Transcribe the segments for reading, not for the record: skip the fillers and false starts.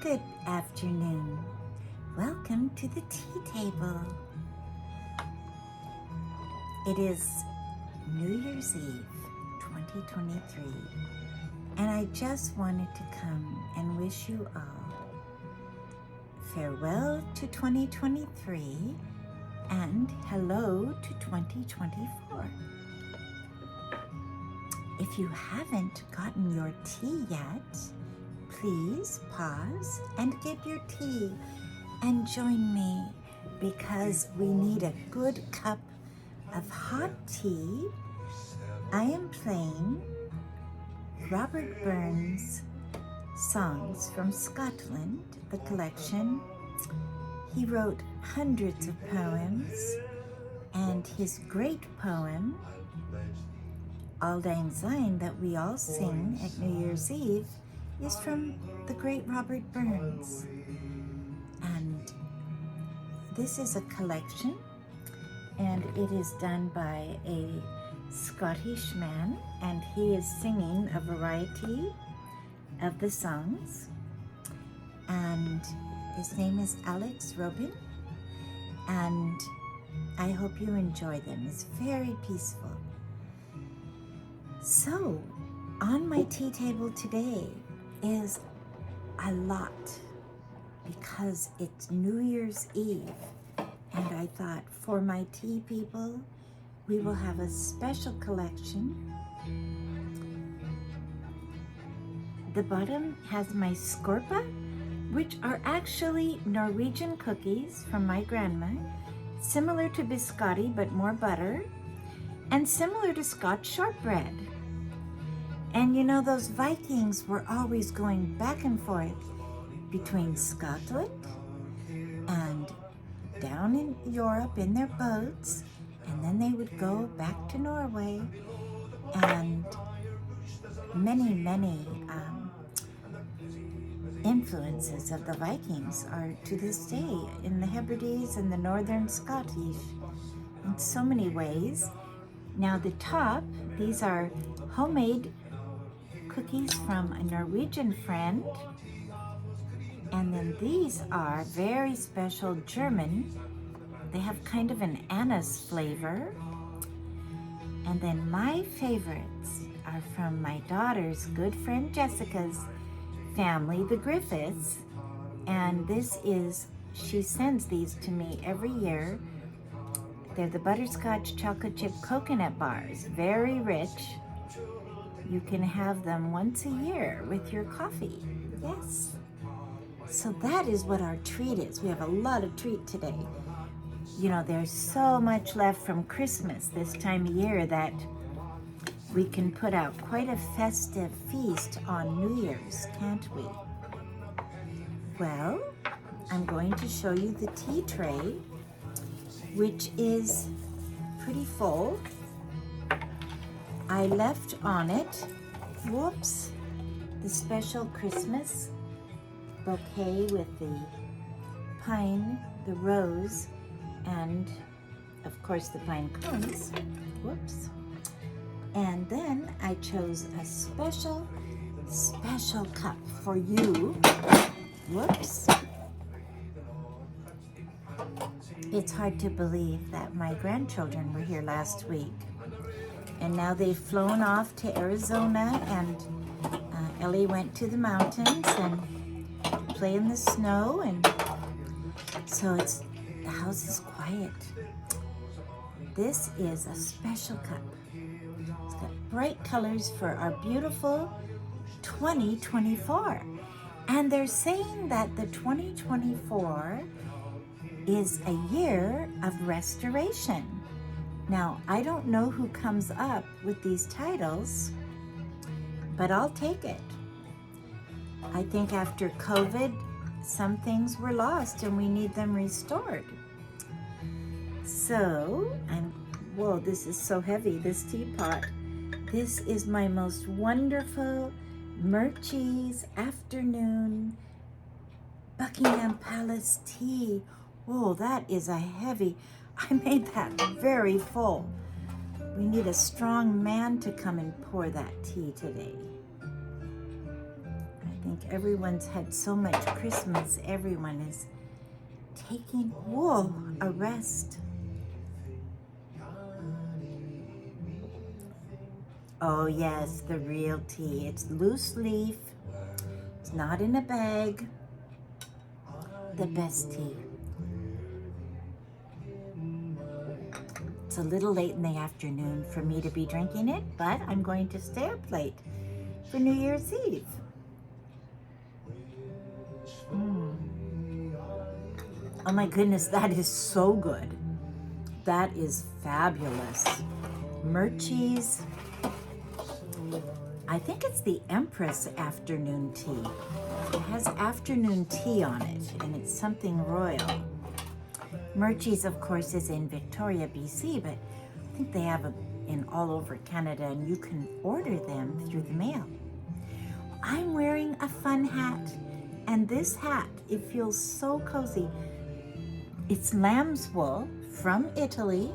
Good afternoon. Welcome to the tea table. It is New Year's Eve 2023, and I just wanted to come and wish you all farewell to 2023 and hello to 2024. If you haven't gotten your tea yet, please pause and get your tea and join me, because we need a good cup of hot tea. I am playing Robert Burns' songs from Scotland, the collection. He wrote hundreds of poems, and his great poem, Auld Lang Syne, that we all sing at New Year's Eve, is from the great Robert Burns. And this is a collection, and it is done by a Scottish man, and he is singing a variety of the songs. And his name is Alex Robin, and I hope you enjoy them. It's very peaceful. So, on my tea table today is a lot, because it's New Year's Eve, and I thought for my tea people we will have a special collection. The bottom has my skorpa, which are actually Norwegian cookies from my grandma, similar to biscotti but more butter, and similar to Scotch shortbread. And you know, those Vikings were always going back and forth between Scotland and down in Europe in their boats, and then they would go back to Norway. And many influences of the Vikings are to this day in the Hebrides and the Northern Scottish in so many ways. Now the top, these are homemade cookies from a Norwegian friend, and then these are very special German. They have kind of an anise flavor. And then my favorites are from my daughter's good friend Jessica's family, the Griffiths, and this is, she sends these to me every year. They're the butterscotch chocolate chip coconut bars, very rich. You can have them once a year with your coffee. Yes. So that is what our treat is. We have a lot of treat today. You know, there's so much left from Christmas this time of year that we can put out quite a festive feast on New Year's, can't we? Well, I'm going to show you the tea tray, which is pretty full. I left on it, whoops, the special Christmas bouquet with the pine, the rose, and of course the pine cones, whoops. And then I chose a special cup for you, whoops. It's hard to believe that my grandchildren were here last week, and now they've flown off to Arizona, and Ellie went to the mountains and play in the snow, and so the house is quiet. This is a special cup. It's got bright colors for our beautiful 2024. And they're saying that the 2024 is a year of restoration. Now, I don't know who comes up with these titles, but I'll take it. I think after COVID, some things were lost and we need them restored. So, whoa, this is so heavy, this teapot. This is my most wonderful Murchie's afternoon Buckingham Palace tea. Whoa, that is a heavy, I made that very full. We need a strong man to come and pour that tea today. I think think everyone's had so much Christmas. Everyone is taking, whoa, a rest. Oh yes, the real tea. It's loose leaf. It's not in a bag. The best tea. It's a little late in the afternoon for me to be drinking it, but I'm going to stay up late for New Year's Eve. Oh my goodness, that is so good. That is fabulous. Murchie's, I think it's the Empress afternoon tea. It has afternoon tea on it, and it's something royal. Murchie's, of course, is in Victoria, BC, but I think they have in all over Canada, and you can order them through the mail. I'm wearing a fun hat, and this hat, it feels so cozy. It's lamb's wool from Italy,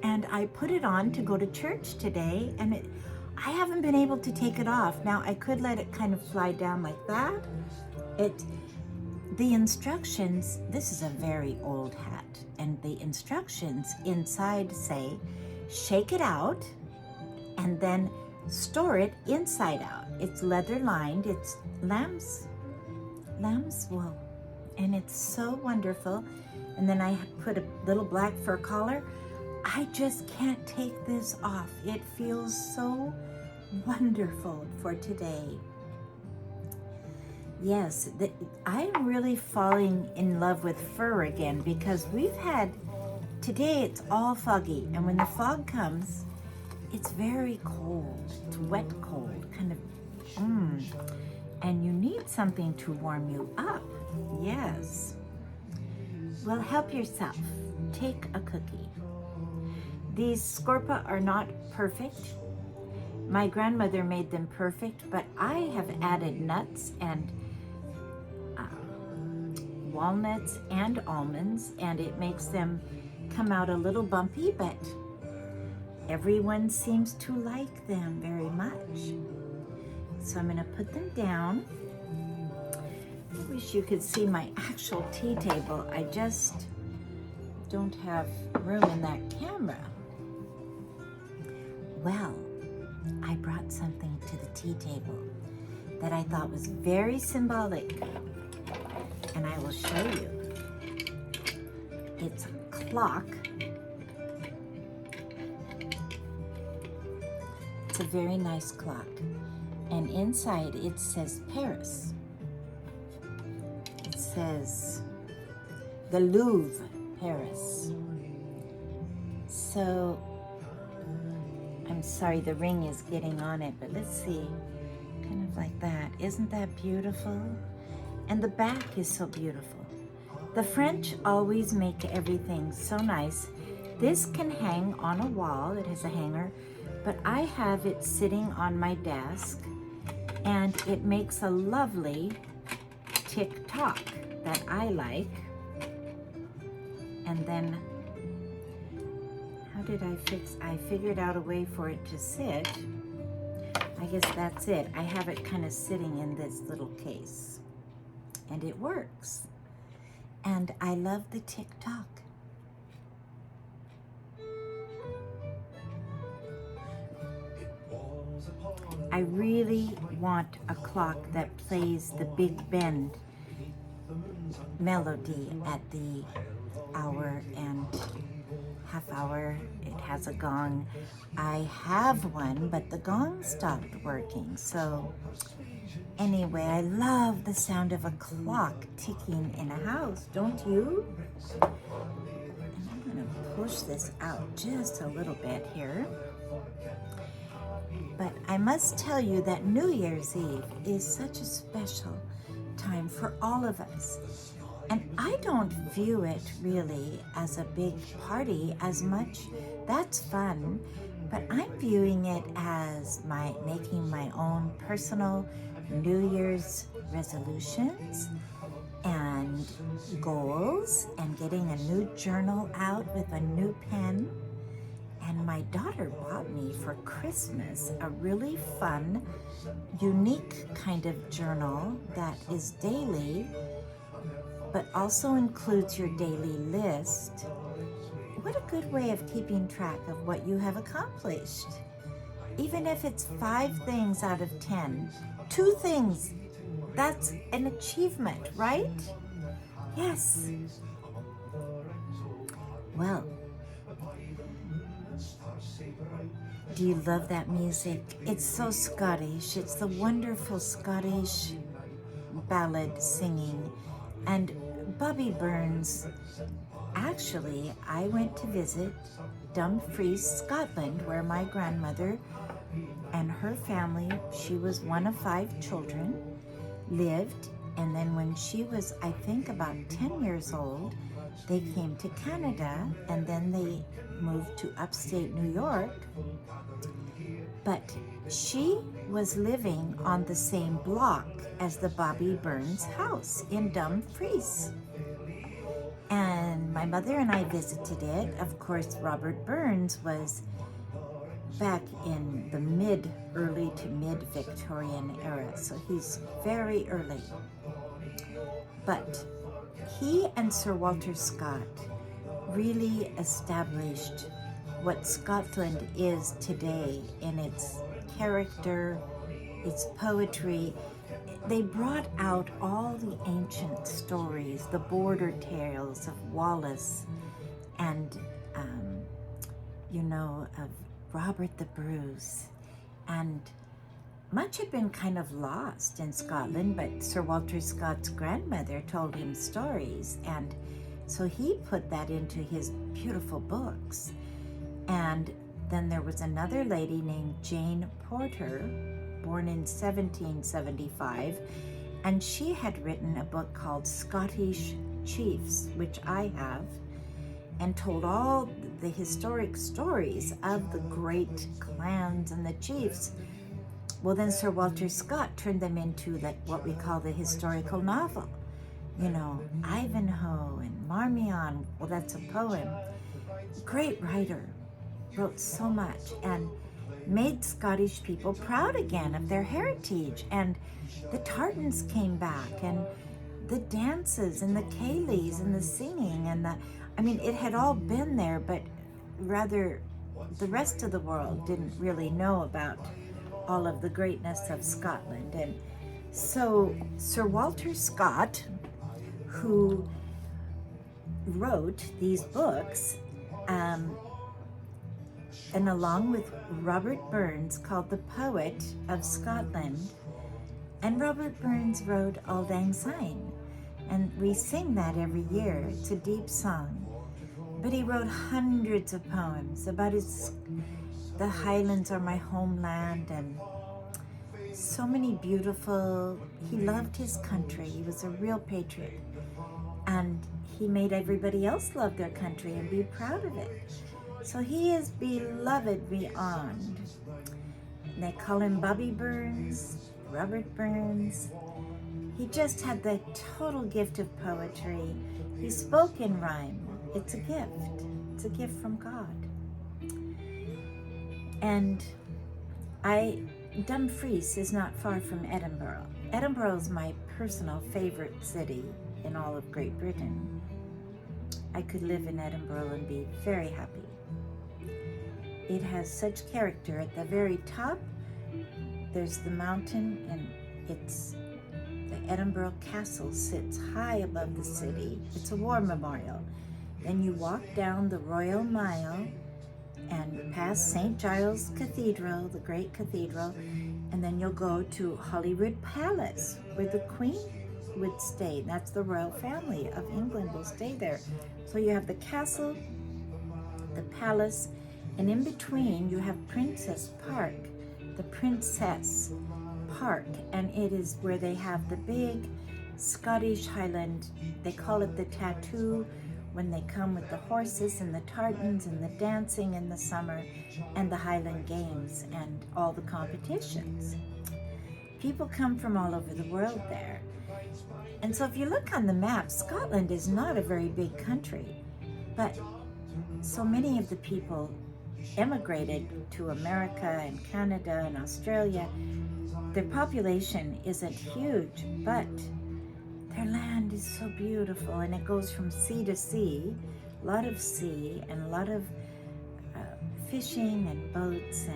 and I put it on to go to church today, and I haven't been able to take it off. Now, I could let it kind of fly down like that. The instructions, this is a very old hat, and the instructions inside say, shake it out and then store it inside out. It's leather lined, it's lamb's wool, and it's so wonderful. And then I put a little black fur collar. I just can't take this off. It feels so wonderful for today. Yes, I'm really falling in love with fur again, because today it's all foggy, and when the fog comes, it's very cold. It's wet cold, kind of, and you need something to warm you up. Yes. Well, help yourself. Take a cookie. These scorpa are not perfect. My grandmother made them perfect, but I have added nuts and walnuts and almonds, and it makes them come out a little bumpy, but everyone seems to like them very much. So I'm going to put them down. I wish you could see my actual tea table. I just don't have room in that camera. Well, I brought something to the tea table that I thought was very symbolic, and I will show you. It's a clock. It's a very nice clock, and inside it says Paris. It says the Louvre, Paris. So I'm sorry the ring is getting on it, but let's see, kind of like that. Isn't that beautiful? And the back is so beautiful. The French always make everything so nice. This can hang on a wall. It has a hanger, but I have it sitting on my desk, and it makes a lovely tick-tock that I like. And then, how did I figured out a way for it to sit. I guess that's it. I have it kind of sitting in this little case, and it works. And I love the tick-tock. I really want a clock that plays the Big Bend melody at the hour and half hour. It has a gong. I have one, but the gong stopped working. So anyway, I love the sound of a clock ticking in a house, don't you? And I'm going to push this out just a little bit here. But I must tell you that New Year's Eve is such a special time for all of us. And I don't view it really as a big party as much. That's fun, but I'm viewing it as making my own personal New Year's resolutions and goals, and getting a new journal out with a new pen And my daughter bought me for Christmas a really fun, unique kind of journal that is daily, but also includes your daily list. What a good way of keeping track of what you have accomplished. Even if it's 5 things out of 10, 2 things, that's an achievement, right? Yes. Well, do you love that music? It's so Scottish. It's the wonderful Scottish ballad singing. And Bobby Burns, actually, I went to visit Dumfries, Scotland, where my grandmother and her family, she was one of 5 children, lived. And then when she was, I think, about 10 years old, they came to Canada, and then they moved to upstate New York. But she was living on the same block as the Bobby Burns house in Dumfries. And my mother and I visited it. Of course, Robert Burns was back in the early to mid-Victorian era, so he's very early. But he and Sir Walter Scott really established what Scotland is today in its character, its poetry. They brought out all the ancient stories, the border tales of Wallace and, of Robert the Bruce. And much had been kind of lost in Scotland, but Sir Walter Scott's grandmother told him stories, and so he put that into his beautiful books. And then there was another lady named Jane Porter, born in 1775, and she had written a book called Scottish Chiefs, which I have, and told all the historic stories of the great clans and the chiefs. Well, then Sir Walter Scott turned them into what we call the historical novel. Ivanhoe and Marmion, well, that's a poem. Great writer, wrote so much and made Scottish people proud again of their heritage. And the tartans came back, and the dances and the ceilidhs and the singing and it had all been there, but rather the rest of the world didn't really know about all of the greatness of Scotland. And so Sir Walter Scott, who wrote these books, and along with Robert Burns, called The Poet of Scotland. And Robert Burns wrote Auld Lang Syne, and we sing that every year. It's a deep song. But he wrote hundreds of poems about the Highlands are my homeland, and so many beautiful, he loved his country. He was a real patriot. And he made everybody else love their country and be proud of it. So he is beloved beyond. And they call him Bobby Burns, Robert Burns. He just had the total gift of poetry. He spoke in rhyme. It's a gift. It's a gift from God. And Dumfries is not far from Edinburgh. Edinburgh is my personal favorite city in all of Great Britain. I could live in Edinburgh and be very happy. It has such character. At the very top, there's the mountain, and the Edinburgh Castle sits high above the city. It's a war memorial. Then you walk down the Royal Mile and past St. Giles Cathedral, the great cathedral, and then you'll go to Holyrood Palace, where the Queen would stay. That's the royal family of England will stay there. So you have the castle, the palace, and in between you have Princess Park, the Princess Park, and it is where they have the big Scottish Highland, they call it the tattoo, when they come with the horses and the tartans and the dancing in the summer and the Highland Games and all the competitions. People come from all over the world there. And so if you look on the map, Scotland is not a very big country, but so many of the people emigrated to America and Canada and Australia. Their population isn't huge, but their land is so beautiful, and it goes from sea to sea, a lot of sea and a lot of fishing and boats,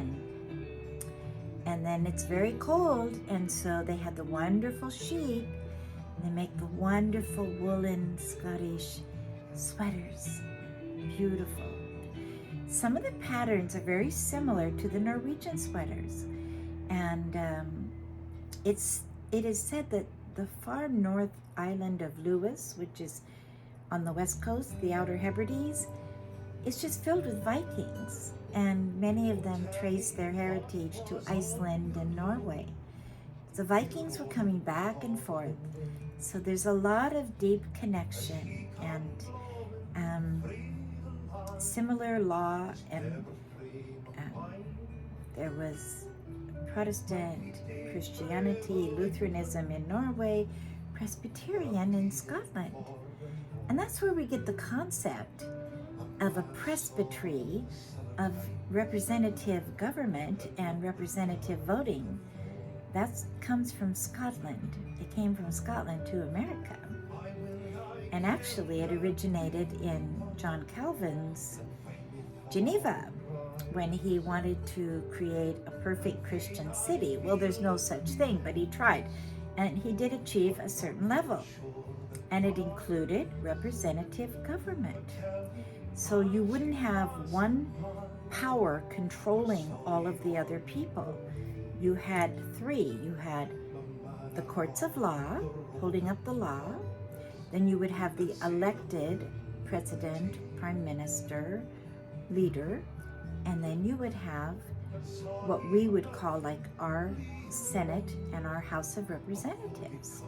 and then it's very cold, and so they had the wonderful sheep. They make the wonderful woolen Scottish sweaters, beautiful. Some of the patterns are very similar to the Norwegian sweaters, and it is said that the far north island of Lewis, which is on the west coast, the Outer Hebrides, is just filled with Vikings, and many of them trace their heritage to Iceland and Norway. The Vikings were coming back and forth, so there's a lot of deep connection and similar law, and there was Protestant Christianity, Lutheranism in Norway, Presbyterian in Scotland. And that's where we get the concept of a presbytery, of representative government and representative voting. That comes from Scotland. It came from Scotland to America. And actually it originated in John Calvin's Geneva, when he wanted to create a perfect Christian city. Well, there's no such thing, but he tried. And he did achieve a certain level. And it included representative government. So you wouldn't have one power controlling all of the other people. You had three. You had the courts of law, holding up the law. Then you would have the elected president, prime minister, leader. And then you would have what we would call like our Senate and our House of Representatives.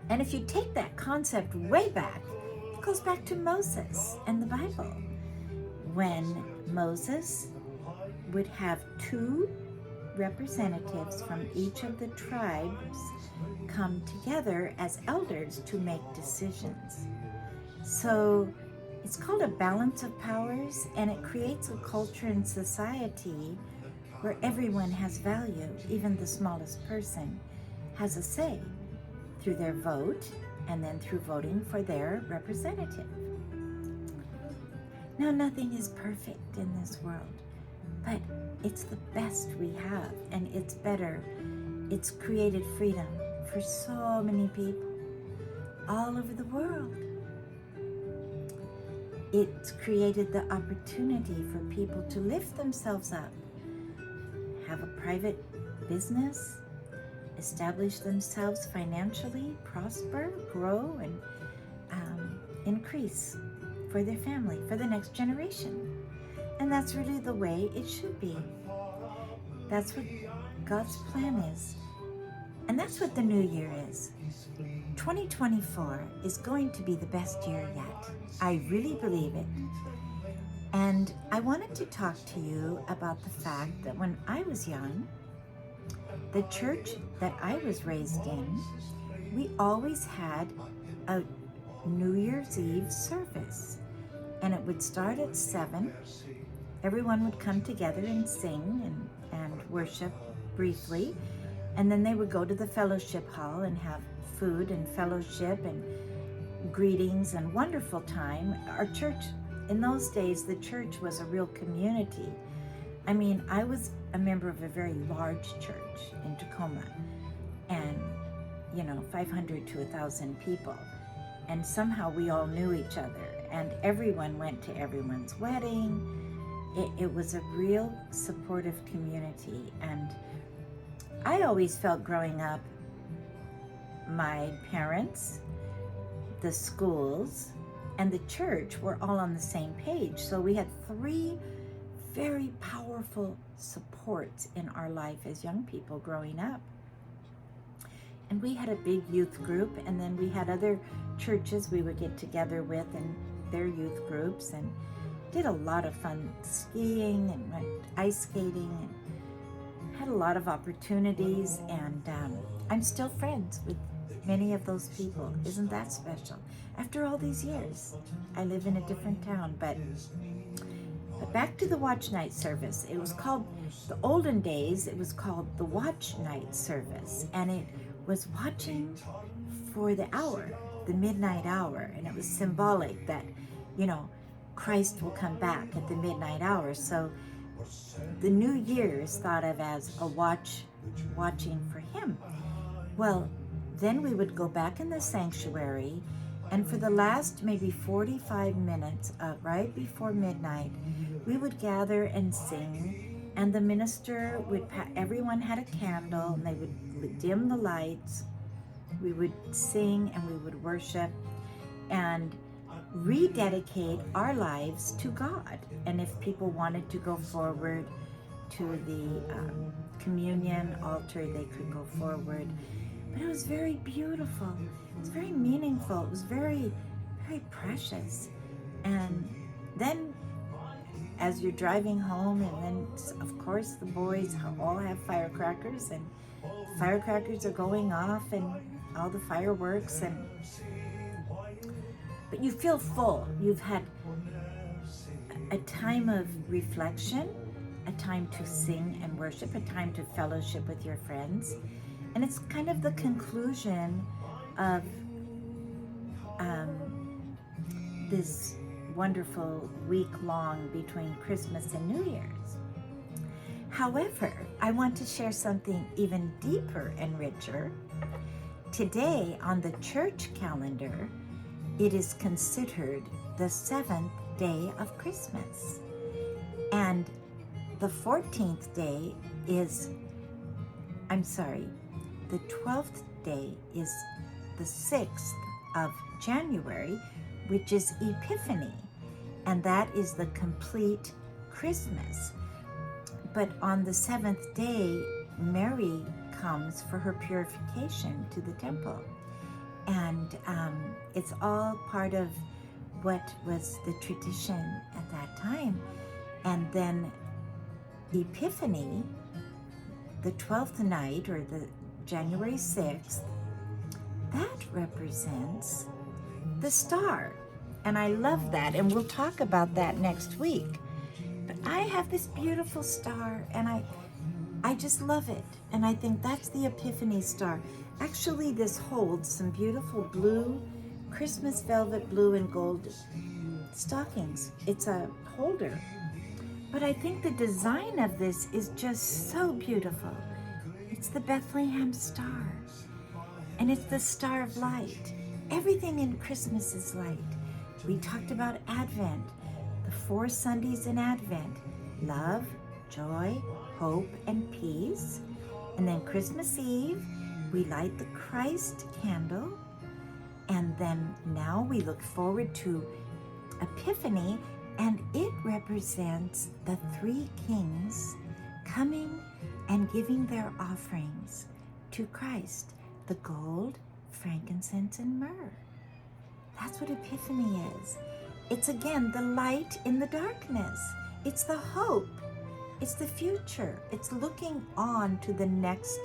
And if you take that concept way back, it goes back to Moses and the Bible. When Moses would have two representatives from each of the tribes come together as elders to make decisions. So it's called a balance of powers, and it creates a culture and society where everyone has value. Even the smallest person has a say through their vote and then through voting for their representative. Now, nothing is perfect in this world, but it's the best we have, and it's better. It's created freedom for so many people all over the world. It's created the opportunity for people to lift themselves up, have a private business, establish themselves financially, prosper, grow, and increase for their family, for the next generation. And that's really the way it should be. That's what God's plan is. And that's what the new year is. 2024 is going to be the best year yet. I really believe it. And I wanted to talk to you about the fact that when I was young, the church that I was raised in, we always had a New Year's Eve service. And it would start at 7. Everyone would come together and sing and worship briefly. And then they would go to the fellowship hall and have food and fellowship and greetings and wonderful time. Our church, in those days, the church was a real community. I mean, I was a member of a very large church in Tacoma, and 500 to 1,000 people. And somehow we all knew each other, and everyone went to everyone's wedding. It was a real supportive community. And I always felt growing up, my parents, the schools, and the church were all on the same page. So we had 3 very powerful supports in our life as young people growing up. And we had a big youth group, and then we had other churches we would get together with and their youth groups, and did a lot of fun skiing and went ice skating and had a lot of opportunities. And I'm still friends with many of those people. Isn't that special? After all these years, I live in a different town, but But back to the watch night service. It was called, the olden days, it was called the watch night service. And it was watching for the hour, the midnight hour. And it was symbolic that, you know, Christ will come back at the midnight hour. So the New Year is thought of as a watching for him. Well, then we would go back in the sanctuary, and for the last maybe 45 minutes, right before midnight, we would gather and sing, and the minister would, everyone had a candle, and they would dim the lights. We would sing and we would worship and rededicate our lives to God. And if people wanted to go forward to the communion altar, they could go forward. But it was very beautiful. It was very meaningful. It was very, very precious. And then as you're driving home, and then of course the boys all have firecrackers, and firecrackers are going off and all the fireworks, but you feel full. You've had a time of reflection, a time to sing and worship, a time to fellowship with your friends. And it's kind of the conclusion of this wonderful week long between Christmas and New Year's. However, I want to share something even deeper and richer. Today on the church calendar, it is considered the 7th day of Christmas. And the 14th day is, the 12th day is the 6th of January, which is Epiphany, and that is the complete Christmas. But on the 7th day, Mary comes for her purification to the temple. And it's all part of what was the tradition at that time. And then Epiphany, the 12th night, or the January 6th, that represents the star. And I love that, and we'll talk about that next week. But I have this beautiful star, and I just love it. And I think that's the Epiphany star. Actually, this holds some beautiful blue, Christmas velvet blue and gold stockings. It's a holder. But I think the design of this is just so beautiful. It's the Bethlehem star. And it's the star of light. Everything in Christmas is light. We talked about Advent, the 4 Sundays in Advent: love, joy, hope, and peace. And then Christmas Eve, we light the Christ candle. And then now we look forward to Epiphany, and it represents the 3 kings coming and giving their offerings to Christ: the gold, frankincense, and myrrh. That's what Epiphany is. It's again the light in the darkness. It's the hope. It's the future. It's looking on to the next.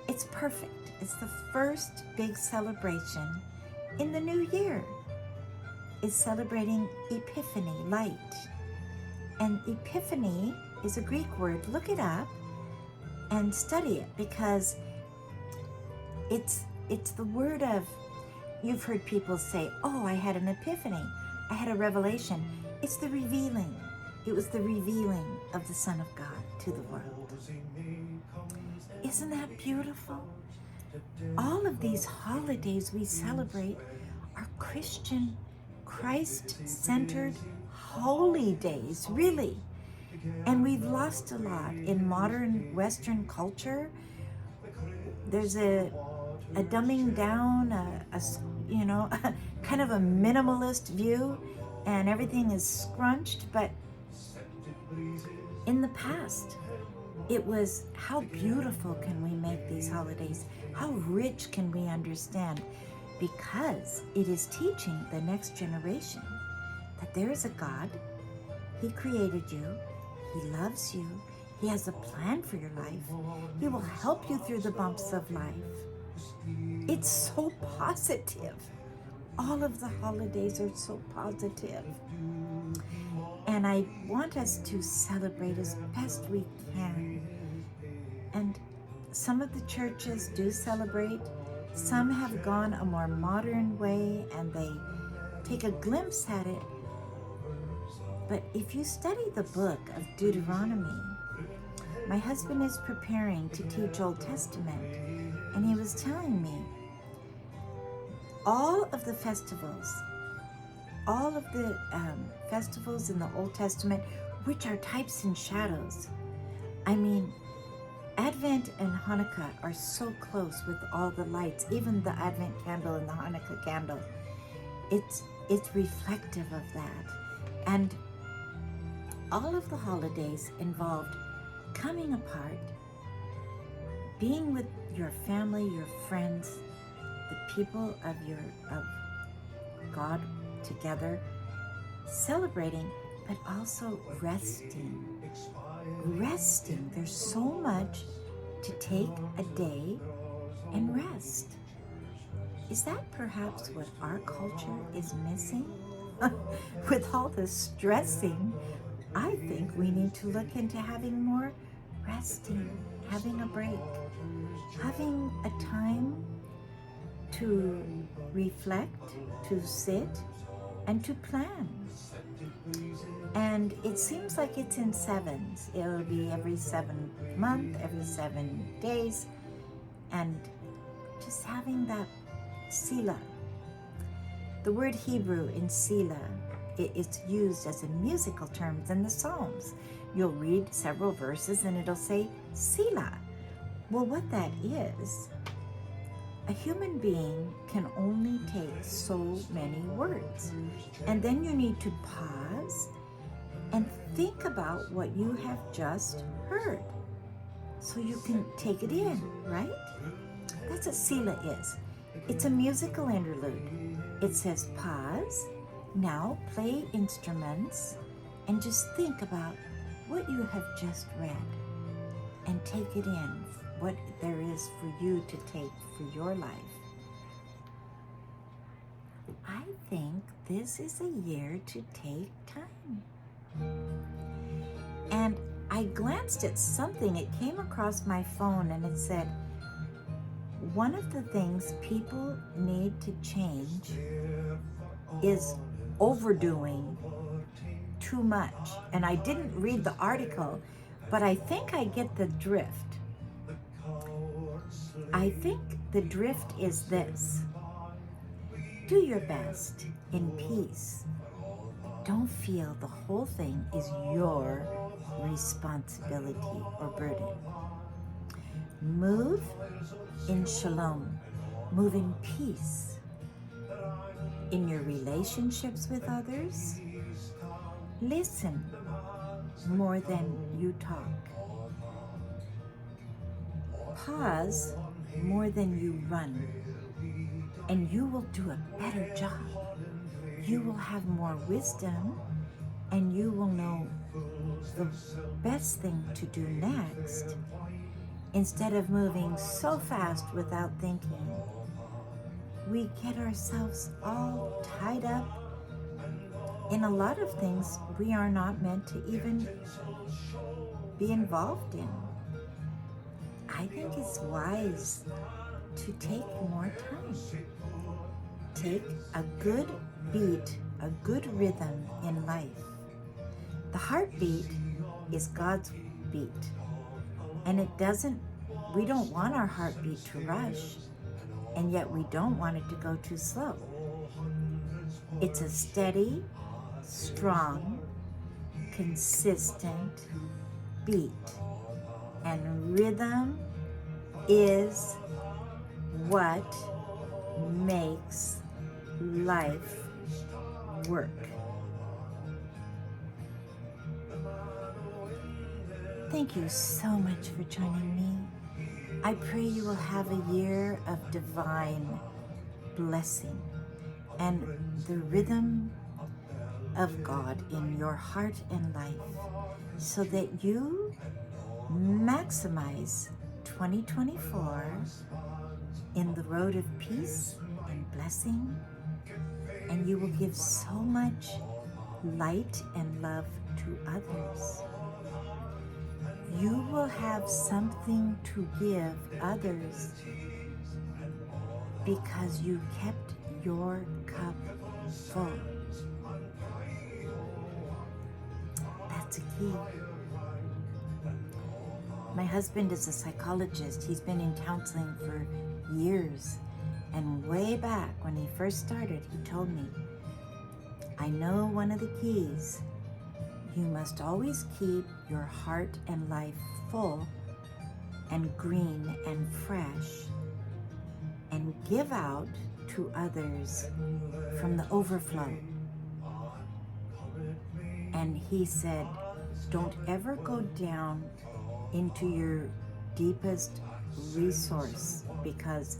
It's perfect. It's the first big celebration in the new year. It's celebrating Epiphany, light. And Epiphany is a Greek word. Look it up and study it, because it's the word of, you've heard people say, oh, I had an epiphany, I had a revelation. It's the revealing. It was the revealing of the Son of God to the world. Isn't that beautiful? All of these holidays we celebrate are Christian, Christ-centered, holy days, really. And we've lost a lot in modern Western culture. There's a dumbing down, kind of a minimalist view, and everything is scrunched. But in the past, it was, how beautiful can we make these holidays? How rich can we understand? Because it is teaching the next generation that there is a God. He created you. He loves you. He has a plan for your life. He will help you through the bumps of life. It's so positive. All of the holidays are so positive. And I want us to celebrate as best we can. And some of the churches do celebrate. Some have gone a more modern way and they take a glimpse at it. But if you study the book of Deuteronomy, my husband is preparing to teach Old Testament, and he was telling me all of the festivals in the Old Testament, which are types and shadows. I mean, Advent and Hanukkah are so close with all the lights, even the Advent candle and the Hanukkah candle. It's reflective of that. And all of the holidays involved coming apart, being with your family, your friends, the people of God together, celebrating, but also resting. Resting. There's so much to take a day and rest. Is that perhaps what our culture is missing? With all the stressing, I think we need to look into having more resting, having a break, having a time to reflect, to sit, and to plan. And it seems like it's in sevens. It'll be every 7th month, every 7 days, and just having that Selah. The word Hebrew in Selah, it's used as a musical term in the Psalms. You'll read several verses and it'll say Selah. Well, what that is, a human being can only take so many words. And then you need to pause and think about what you have just heard so you can take it in, right? That's what Selah is. It's a musical interlude. It says pause, now play instruments, and just think about what you have just read and take it in, what there is for you to take for your life. I think this is a year to take time. And I glanced at something, it came across my phone and it said, one of the things people need to change is overdoing too much. And I didn't read the article, but I think I get the drift. I think the drift is this: do your best in peace. Don't feel the whole thing is your responsibility or burden. Move in shalom. Move in peace. In your relationships with others, listen more than you talk. Pause more than you run, and you will do a better job. You will have more wisdom, and you will know the best thing to do next. Instead of moving so fast without thinking, we get ourselves all tied up in a lot of things we are not meant to even be involved in. I think it's wise to take more time. Take a good beat, a good rhythm in life. The heartbeat is God's beat. And we don't want our heartbeat to rush, and yet we don't want it to go too slow. It's a steady, strong, consistent beat. And rhythm is what makes life work. Thank you so much for joining me. I pray you will have a year of divine blessing and the rhythm of God in your heart and life, so that you maximize 2024 in the road of peace and blessing, and you will give so much light and love to others. You will have something to give others because you kept your cup full. That's a key. My husband is a psychologist. He's been in counseling for years. And way back when he first started, he told me, I know one of the keys. You must always keep your heart and life full and green and fresh, and give out to others from the overflow. And he said, don't ever go down into your deepest resource, because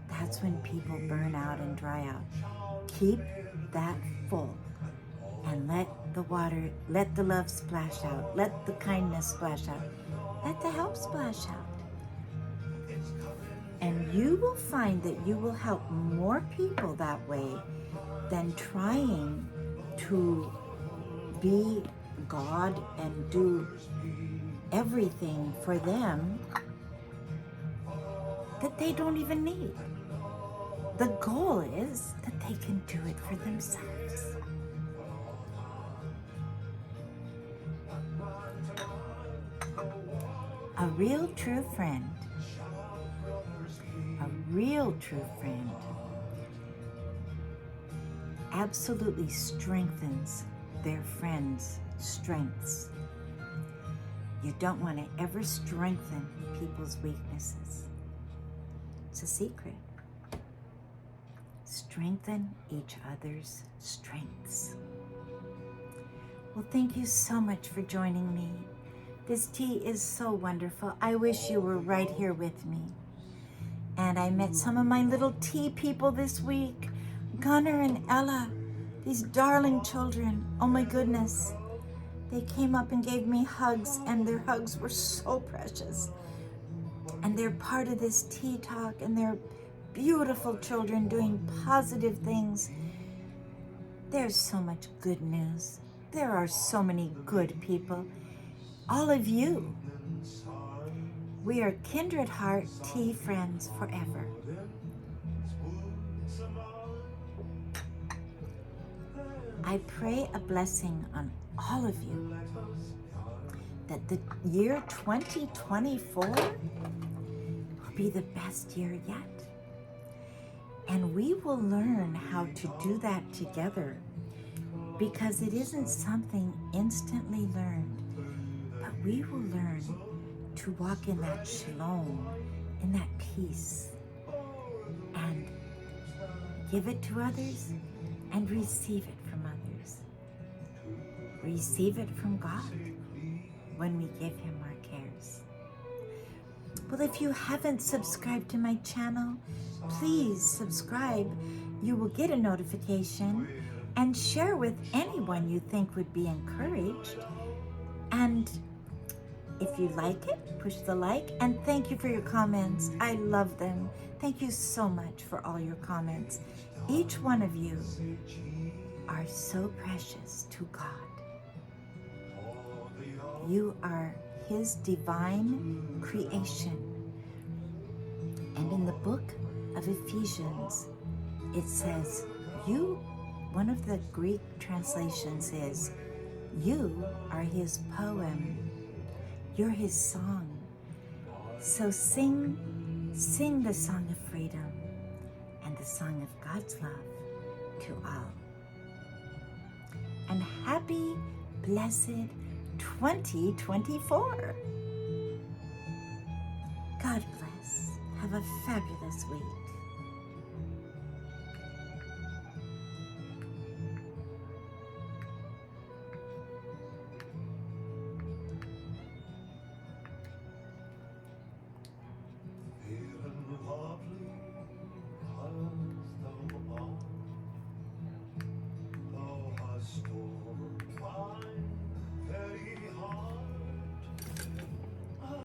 that's when people burn out and dry out. Keep that full and let the love splash out, let the kindness splash out, let the help splash out. And you will find that you will help more people that way than trying to be God and do everything for them that they don't even need. The goal is that they can do it for themselves. A real true friend, absolutely strengthens their friends' strengths. You don't want to ever strengthen people's weaknesses. It's a secret. Strengthen each other's strengths. Well, thank you so much for joining me. This tea is so wonderful. I wish you were right here with me. And I met some of my little tea people this week. Gunnar and Ella, these darling children. Oh my goodness. They came up and gave me hugs, and their hugs were so precious. And they're part of this tea talk, and they're beautiful children doing positive things. There's so much good news. There are so many good people. All of you. We are kindred heart tea friends forever. I pray a blessing on all of you, that the year 2024 will be the best year yet. And we will learn how to do that together, because it isn't something instantly learned, but we will learn to walk in that shalom, in that peace, and give it to others and receive it from others. Receive it from God when we give Him our cares. Well, if you haven't subscribed to my channel, please subscribe. You will get a notification, and share with anyone you think would be encouraged. And if you like it, push the like, and thank you for your comments. I love them. Thank you so much for all your comments. Each one of you are so precious to God. You are His divine creation. And in the book of Ephesians, it says, one of the Greek translations is, you are His poem. You're His song. So sing the song of freedom and the song of God's love to all. And happy, blessed 2024. God bless. Have a fabulous week.